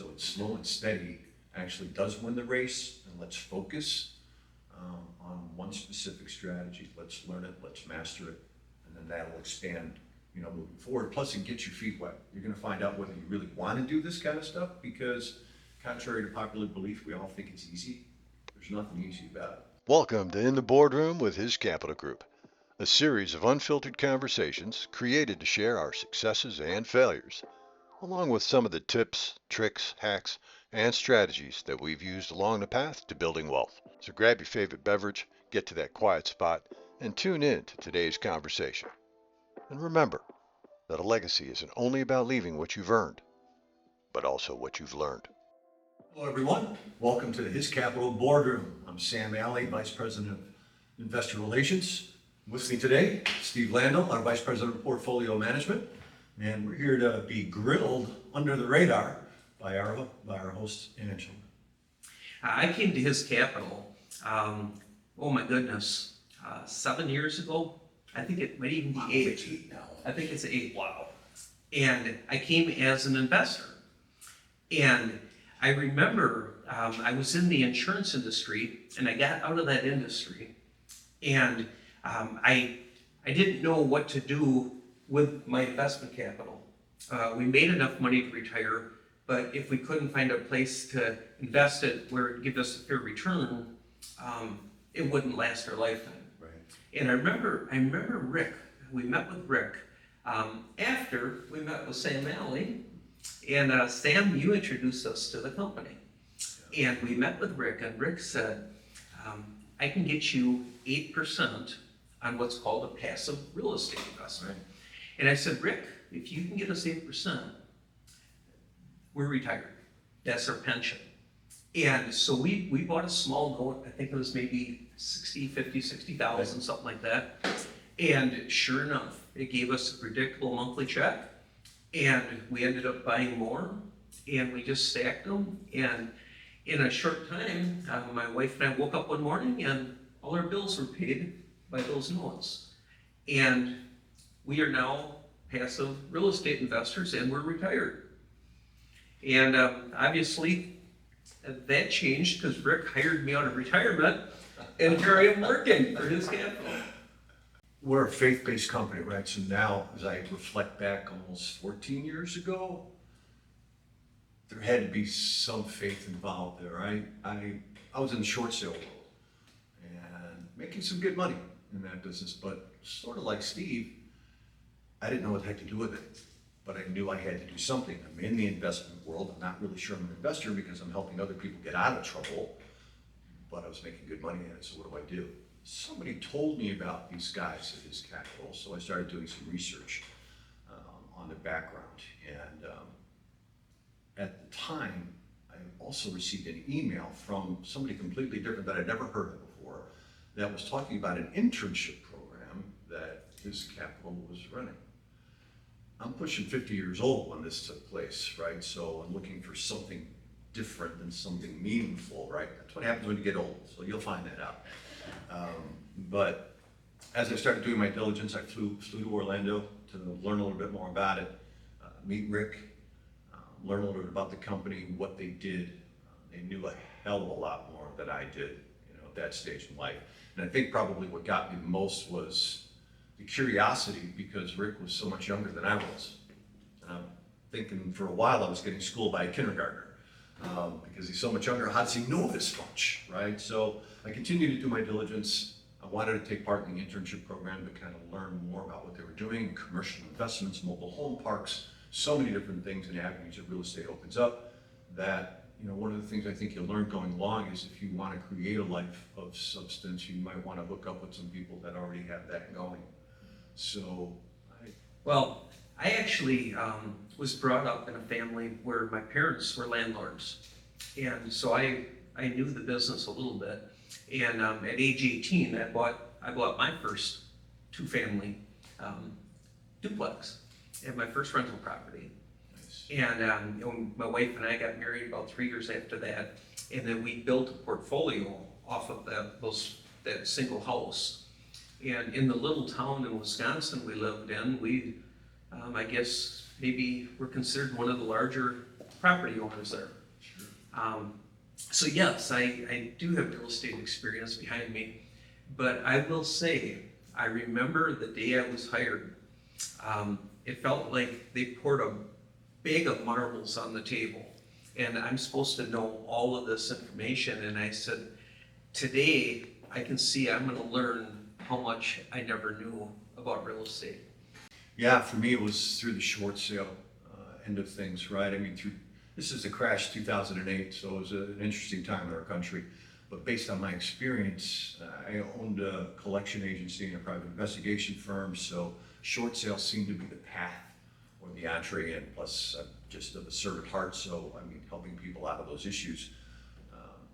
So it's slow and steady actually does win the race, and let's focus on one specific strategy. Let's learn it, let's master it, and then that'll expand, moving forward. Plus it gets your feet wet. You're gonna find out whether you really wanna do this kind of stuff, because contrary to popular belief, we all think it's easy. There's nothing easy about it. Welcome to In the Boardroom with His Capital Group, a series of unfiltered conversations created to share our successes and failures, along with some of the tips, tricks, hacks, and strategies that we've used along the path to building wealth. So grab your favorite beverage, get to that quiet spot, and tune in to today's conversation. And remember that a legacy isn't only about leaving what you've earned, but also what you've learned. Hello, everyone. Welcome to His Capital Boardroom. I'm Sam Alley, Vice President of Investor Relations. With me today, Steve Landell, our Vice President of Portfolio Management. And we're here to be grilled under the radar by our host, Angela. I came to His Capital, oh my goodness, 7 years ago. I think it might even be eight. It's 8 now. I think it's 8. Wow. And I came as an investor. And I remember I was in the insurance industry, and I got out of that industry, and I didn't know what to do with my investment capital. We made enough money to retire, but if we couldn't find a place to invest it where it would give us a fair return, it wouldn't last our lifetime. Right. And I remember Rick. We met with Rick after we met with Sam Alley. And Sam, you introduced us to the company. And we met with Rick, and Rick said, I can get you 8% on what's called a passive real estate investment. Right. And I said, Rick, if you can get us 8%, we're retired. That's our pension. And so we bought a small note. I think it was maybe 60,000, something like that. And sure enough, it gave us a predictable monthly check. And we ended up buying more, and we just stacked them. And in a short time, my wife and I woke up one morning, and all our bills were paid by those notes. And we are now passive real estate investors, and we're retired. And obviously, that changed because Rick hired me out of retirement, and here I am working for His Capital. We're a faith-based company, right? So now, as I reflect back almost 14 years ago, there had to be some faith involved there, right? I was in the short sale world and making some good money in that business, but sort of like Steve, I didn't know what the heck to do with it, but I knew I had to do something. I'm in the investment world. I'm not really sure I'm an investor because I'm helping other people get out of trouble, but I was making good money at it, so what do? Somebody told me about these guys at His Capital, so I started doing some research on their background. And at the time, I also received an email from somebody completely different that I'd never heard of before that was talking about an internship program that His Capital was running. I'm pushing 50 years old when this took place, right? So I'm looking for something different than something meaningful, right? That's what happens when you get old, so you'll find that out. But as I started doing my diligence, I flew to Orlando to learn a little bit more about it, meet Rick, learn a little bit about the company, what they did. They knew a hell of a lot more than I did, at that stage in life. And I think probably what got me the most was the curiosity, because Rick was so much younger than I was. And I'm thinking for a while I was getting schooled by a kindergartner. Because he's so much younger, how does he know this much, right? So I continued to do my diligence. I wanted to take part in the internship program to kind of learn more about what they were doing, commercial investments, mobile home parks, so many different things and avenues that real estate opens up that, one of the things I think you'll learn going along is if you want to create a life of substance, you might want to hook up with some people that already have that going. So Well, I actually was brought up in a family where my parents were landlords. And so I knew the business a little bit. And at age 18, I bought my first 2-family duplex and my first rental property. nice. And my wife and I got married about 3 years after that. And then we built a portfolio off of that single house. And in the little town in Wisconsin we lived in, I guess maybe we're considered one of the larger property owners there. So yes, I do have real estate experience behind me, but I will say, I remember the day I was hired. It felt like they poured a bag of marbles on the table, and I'm supposed to know all of this information. And I said, today I can see I'm going to learn how much I never knew about real estate. Yeah, for me, it was through the short sale end of things, right? I mean, this is the crash 2008, so it was an interesting time in our country. But based on my experience, I owned a collection agency and a private investigation firm, so short sales seemed to be the path or the entree in. Plus, I'm just of a servant heart, so I mean, helping people out of those issues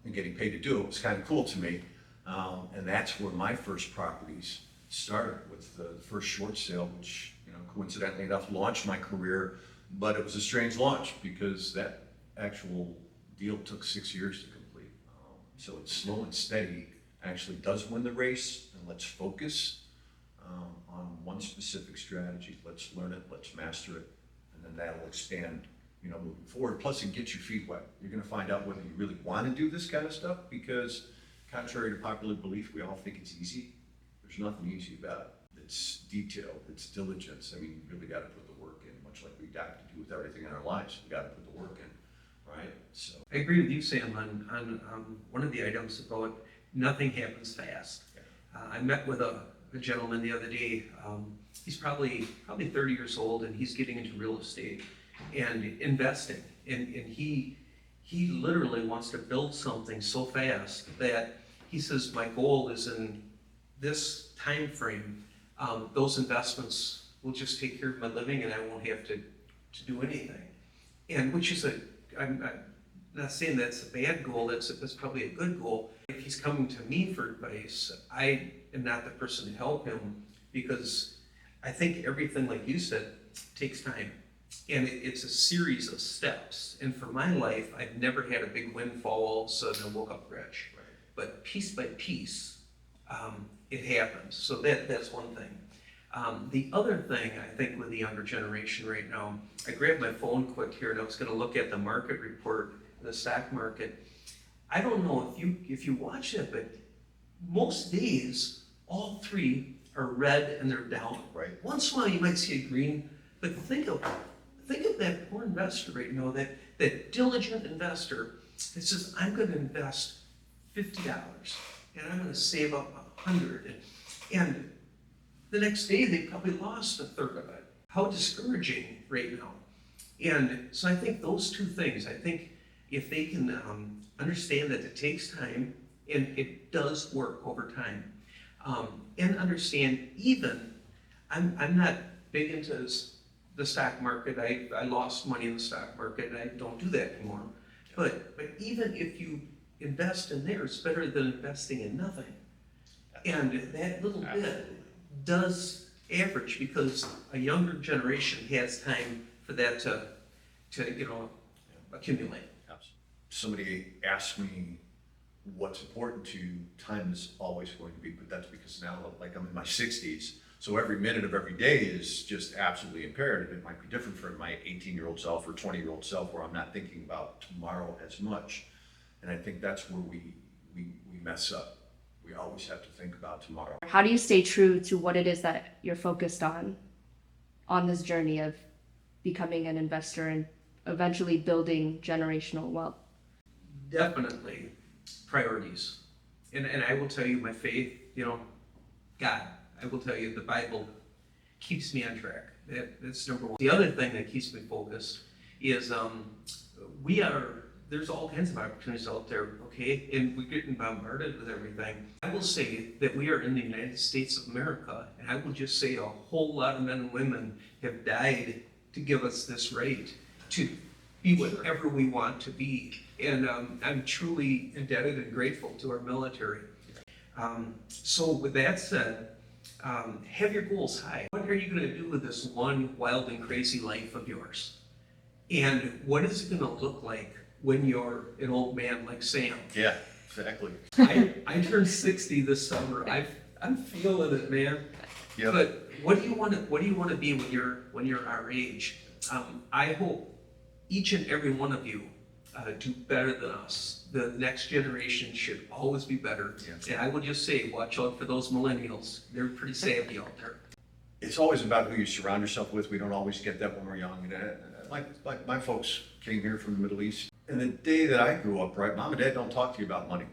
and getting paid to do it was kind of cool to me. And that's where my first properties started, with the first short sale, which, coincidentally enough, launched my career. But it was a strange launch because that actual deal took 6 years to complete. So it's slow and steady actually does win the race, and let's focus on one specific strategy. Let's learn it, let's master it, and then that'll expand, moving forward. Plus, it gets your feet wet. You're going to find out whether you really want to do this kind of stuff, because contrary to popular belief, we all think it's easy. There's nothing easy about it. It's detail, it's diligence. I mean, you really got to put the work in, much like we have to do with everything in our lives. We got to put the work in, right? So I agree with you, Sam, on one of the items about nothing happens fast. I met with a gentleman the other day. He's probably 30 years old, and he's getting into real estate and investing. And he literally wants to build something so fast that he says, my goal is in this time frame, those investments will just take care of my living, and I won't have to do anything. And which is I'm not saying that's a bad goal, that's probably a good goal. If he's coming to me for advice, I am not the person to help him, because I think everything, like you said, takes time. And it's a series of steps. And for my life, I've never had a big windfall all of a sudden I woke up rich. Right. But piece by piece, it happens. So that's one thing. The other thing, I think, with the younger generation right now, I grabbed my phone quick here and I was going to look at the market report, the stock market. I don't know if you watch it, but most days, all three are red and they're down. Right. Once in a while you might see a green, but think of that poor investor right now, that diligent investor that says, I'm going to invest $50 and I'm going to save up $100. And the next day they probably lost a third of it. How discouraging right now. And so I think those two things, I think if they can understand that it takes time, and it does work over time, and understand even, I'm not big into the stock market. I lost money in the stock market, and I don't do that anymore. But even if you invest in there, it's better than investing in nothing. And that little bit does average, because a younger generation has time for that to accumulate. Somebody asked me what's important to you. Time is always going to be, but that's because now, like, I'm in my 60s, so every minute of every day is just absolutely imperative. It might be different for my 18-year-old self or 20-year-old self, where I'm not thinking about tomorrow as much. And I think that's where we mess up. We always have to think about tomorrow. How do you stay true to what it is that you're focused on this journey of becoming an investor and eventually building generational wealth? Definitely priorities. And I will tell you, my faith, God, I will tell you, the Bible keeps me on track. That's number one. The other thing that keeps me focused is there's all kinds of opportunities out there, okay? And we're getting bombarded with everything. I will say that we are in the United States of America, and I will just say a whole lot of men and women have died to give us this right to be whatever we want to be. And I'm truly indebted and grateful to our military. So with that said, have your goals high. What are you going to do with this one wild and crazy life of yours? And what is it going to look like when you're an old man like Sam? Yeah, exactly. I turned 60 this summer. I'm feeling it, man. Yep. But what do you want to be when you're our age? I hope each and every one of you do better than us. The next generation should always be better. Yeah. And I would just say, watch out for those millennials. They're pretty savvy out there. It's always about who you surround yourself with. We don't always get that when we're young. Like my folks came here from the Middle East. And the day that I grew up, right, mom and dad don't talk to you about money.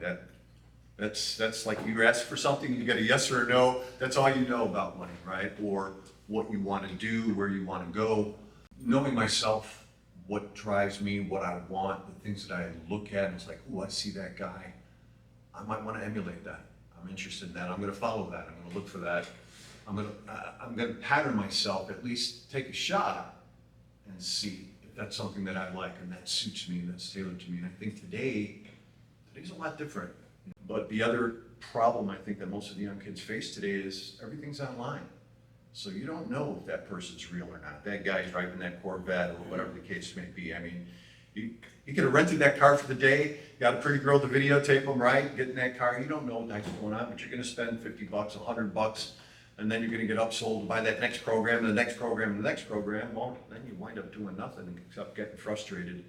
That's like you ask for something, you get a yes or a no. That's all you know about money, right? Or what you want to do, where you want to go. Knowing myself, what drives me, what I want, the things that I look at, and it's like, oh, I see that guy. I might want to emulate that. I'm interested in that. I'm going to follow that. I'm going to look for that. I'm going to pattern myself, at least take a shot and see if that's something that I like and that suits me and that's tailored to me. And I think today's a lot different. But the other problem I think that most of the young kids face today is everything's online. So you don't know if that person's real or not. That guy's driving that Corvette or whatever the case may be. I mean, you could have rented that car for the day, got a pretty girl to videotape them, right? Get in that car. You don't know what the heck's going on, but you're going to spend $50, $100, and then you're going to get upsold to buy that next program, and the next program, and the next program. Well, then you wind up doing nothing except getting frustrated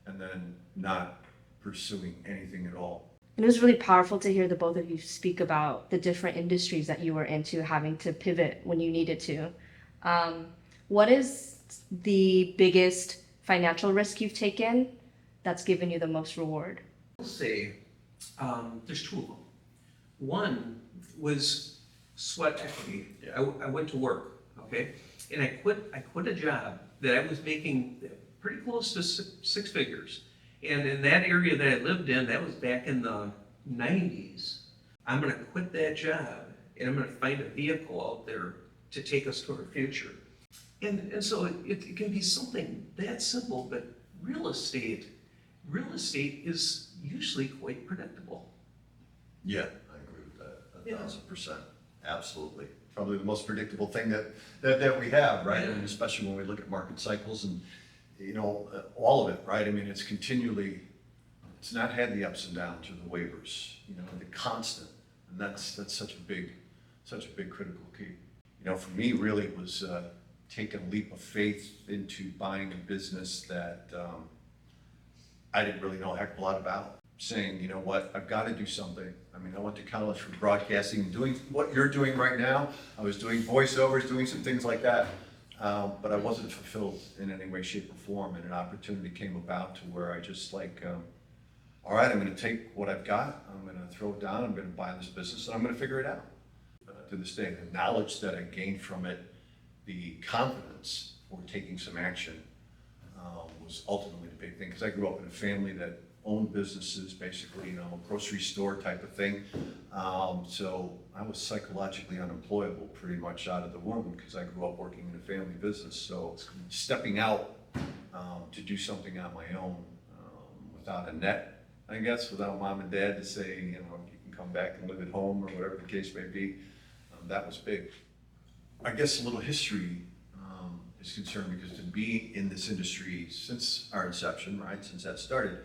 and then not pursuing anything at all. And it was really powerful to hear the both of you speak about the different industries that you were into, having to pivot when you needed to. What is the biggest financial risk you've taken that's given you the most reward? I'll say there's two of them. One was sweat equity. I went to work, okay, and I quit a job that I was making pretty close to six figures. And in that area that I lived in, that was back in the 90s. I'm going to quit that job and I'm going to find a vehicle out there to take us to our future. And so it can be something that simple, but real estate is usually quite predictable. Yeah, I agree with that, Yeah. 1,000%. Absolutely. Probably the most predictable thing that we have, right? Yeah. And especially when we look at market cycles and, all of it, right? I mean, it's not had the ups and downs or the waivers, the constant. And that's such a big critical key. For me, really, it was taking a leap of faith into buying a business that I didn't really know a heck of a lot about. Saying, you know what, I've got to do something. I mean, I went to college for broadcasting, doing what you're doing right now. I was doing voiceovers, doing some things like that. But I wasn't fulfilled in any way, shape, or form, and an opportunity came about to where I just all right, I'm going to take what I've got, I'm going to throw it down, I'm going to buy this business, and I'm going to figure it out. To this day, the knowledge that I gained from it, the confidence for taking some action, was ultimately the big thing. Because I grew up in a family that owned businesses, basically, grocery store type of thing. So I was psychologically unemployable pretty much out of the womb because I grew up working in a family business. So stepping out to do something on my own without a net, I guess, without mom and dad to say, you can come back and live at home or whatever the case may be, that was big. I guess a little history is concerned because to be in this industry since our inception, right, since that started,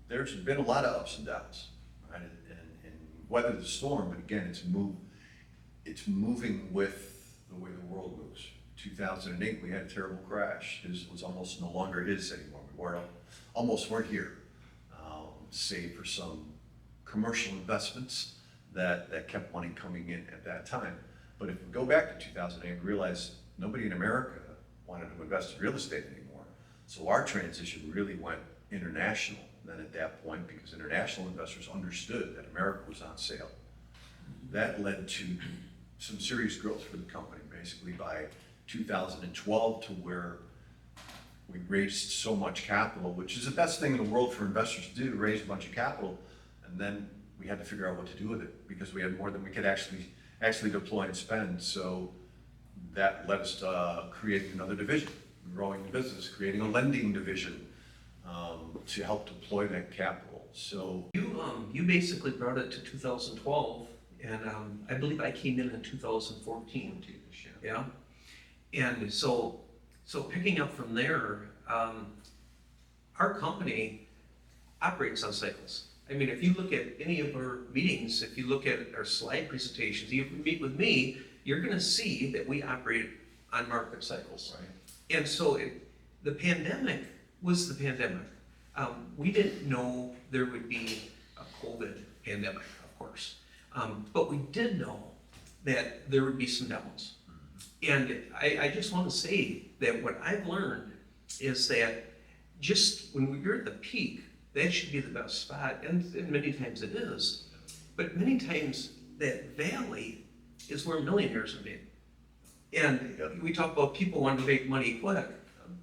there's been a lot of ups and downs, right? And weather the storm, but again, it's moving with the way the world moves. 2008, we had a terrible crash. His was almost no longer his anymore. We almost weren't here, save for some commercial investments that kept money coming in at that time. But if we go back to 2008, we realize nobody in America wanted to invest in real estate anymore. So our transition really went international then at that point, because international investors understood that America was on sale. That led to some serious growth for the company, basically by 2012, to where we raised so much capital, which is the best thing in the world for investors to do, raise a bunch of capital, and then we had to figure out what to do with it because we had more than we could actually deploy and spend. So that led us to creating another division, growing the business, creating a lending division to help deploy that capital. So You basically brought it to 2012, and I believe I came in 2014. Yeah, and so picking up from there, our company operates on cycles. I mean, if you look at any of our meetings, if you look at our slide presentations, if you meet with me, you're going to see that we operate on market cycles. right. And so the pandemic was the pandemic. We didn't know there would be a COVID pandemic, of course. But we did know that there would be some downs. And I just want to say that what I've learned is that just when you're at the peak, that should be the best spot, and many times it is. But many times that valley is where millionaires are made. And we talk about people wanting to make money quick.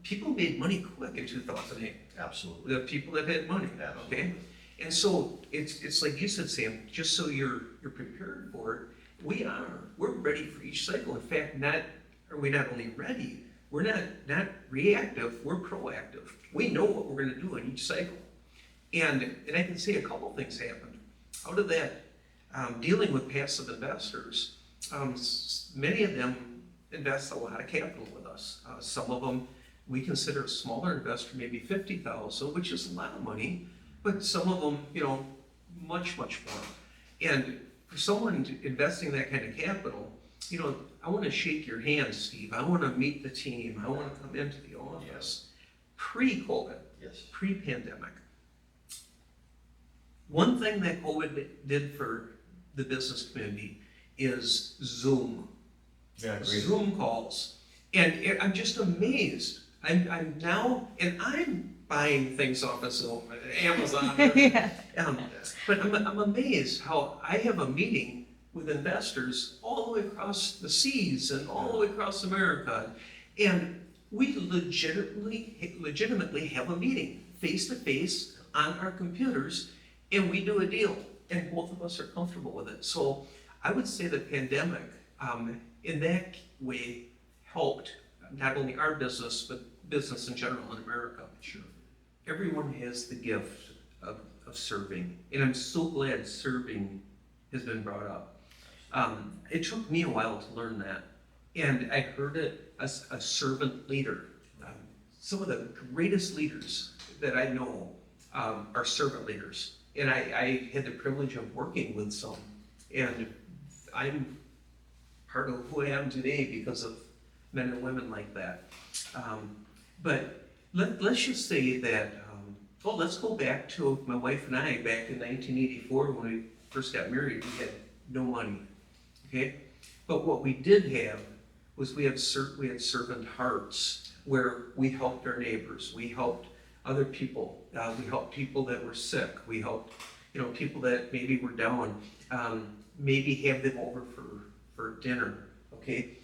People made money quick in 2008. Absolutely. The people that had money, okay? And so it's like you said, Sam, just so you're prepared for it, we're ready for each cycle. In fact, we're not only ready, we're not reactive, we're proactive. We know what we're gonna do in each cycle. And I can say a couple things happened. Out of that, dealing with passive investors, many of them invest a lot of capital with us. Some of them we consider a smaller investor, maybe 50,000, which is a lot of money, but some of them, much, much more. And for someone investing that kind of capital, I want to shake your hand, Steve. I want to meet the team. I want to come into the office. Pre-COVID, Yes. pre-pandemic. One thing that COVID did for the business community is Zoom. Yeah, great. Zoom calls. And I'm just amazed. I'm now, and I'm buying things off of Zoom, Amazon. Yeah. But I'm amazed how I have a meeting with investors all the way across the seas and all the way across America. And we legitimately have a meeting face to face on our computers, and we do a deal, and both of us are comfortable with it. So I would say the pandemic, in that way, helped not only our business, but business in general in America. Sure. Everyone has the gift of serving, and I'm so glad serving has been brought up. It took me a while to learn that, and I heard it as a servant leader. Some of the greatest leaders that I know are servant leaders, and I had the privilege of working with some, and I'm part of who I am today because of men and women like that. But let's just say that, let's go back to my wife and I back in 1984 when we first got married. We had no money, okay? But what we did have was we had servant hearts where we helped our neighbors, we helped other people, we helped people that were sick, we helped people that maybe were down, maybe have them over for dinner, okay?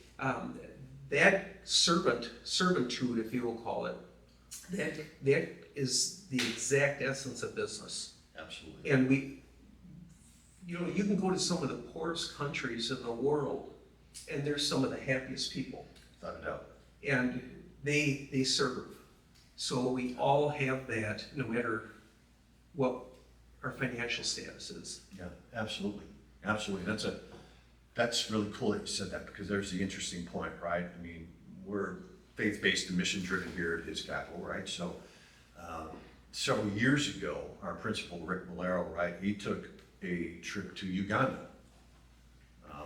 That servitude, if you will call it, that is the exact essence of business. Absolutely. And you can go to some of the poorest countries in the world, and they're some of the happiest people. Without a doubt. And they serve. So we all have that, no matter what our financial status is. Yeah, absolutely. Absolutely. That's really cool that you said that, because there's the interesting point, right? I mean, we're faith-based and mission-driven here at His Capital, right? So several years ago, our principal, Rick Valero, right, he took a trip to Uganda.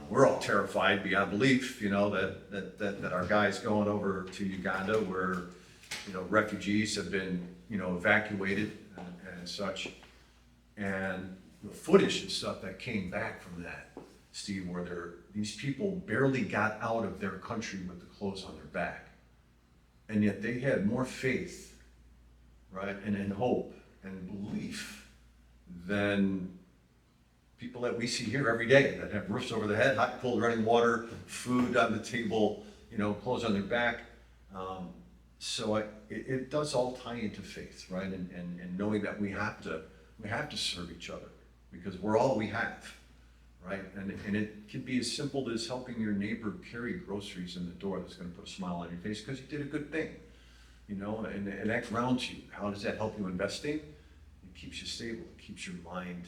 We're all terrified beyond belief, that our guy's going over to Uganda where, refugees have been, evacuated and such. And the footage and stuff that came back from that, Steve, where these people barely got out of their country with the clothes on their back. And yet they had more faith, right, and hope and belief than people that we see here every day that have roofs over their head, hot, cold running water, food on the table, clothes on their back. So it does all tie into faith, right? And knowing that we have to serve each other because we're all we have, right? And it can be as simple as helping your neighbor carry groceries in the door that's going to put a smile on your face because you did a good thing, and that grounds you. How does that help you investing? It keeps you stable. It keeps your mind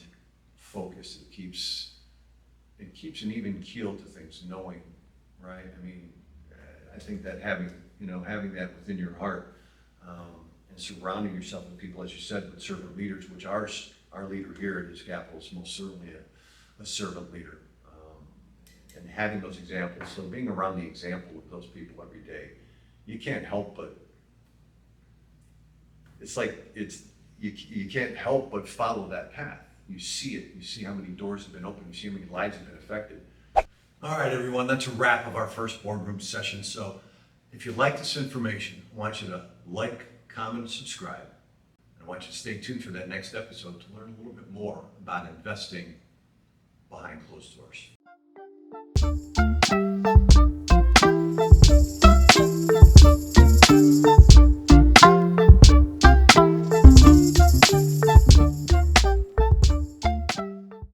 focused. It keeps an even keel to things, knowing, right? I mean, I think that having that within your heart and surrounding yourself with people, as you said, with servant leaders, which our leader here at His Capital is most certainly a servant leader, and having those examples. So being around the example of those people every day, you can't help but it's like, you can't help but follow that path. You see it, you see how many doors have been opened, you see how many lives have been affected. All right, everyone, that's a wrap of our first boardroom session. So if you like this information, I want you to like, comment, and subscribe. And I want you to stay tuned for that next episode to learn a little bit more about investing behind closed doors.